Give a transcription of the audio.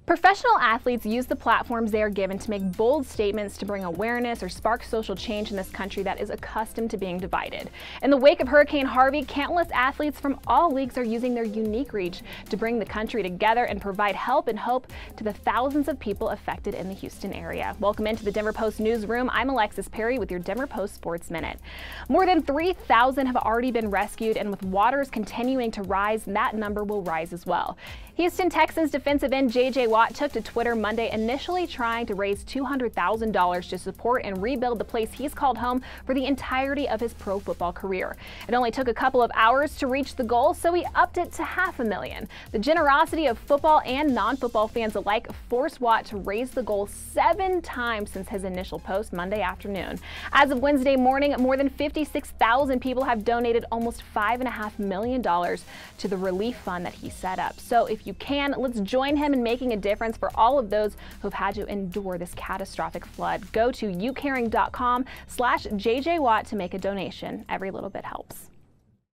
Professional athletes use the platforms they are given to make bold statements to bring awareness or spark social change in this country that is accustomed to being divided. In the wake of Hurricane Harvey, countless athletes from all leagues are using their unique reach to bring the country together and provide help and hope to the thousands of people affected in the Houston area. Welcome into the Denver Post newsroom. I'm Alexis Perry with your Denver Post Sports Minute. More than 3,000 have already been rescued, and with waters continuing to rise, that number will rise as well. Houston Texans defensive end J.J. Watt took to Twitter Monday, initially trying to raise $200,000 to support and rebuild the place he's called home for the entirety of his pro football career. It only took a couple of hours to reach the goal, so he upped it to $500,000. The generosity of football and non-football fans alike forced Watt to raise the goal 7 times since his initial post Monday afternoon. As of Wednesday morning, more than 56,000 people have donated almost $5.5 million to the relief fund that he set up. So if you can, let's join him in making a difference for all of those who've had to endure this catastrophic flood. Go to youcaring.com/JJ Watt to make a donation. Every little bit helps.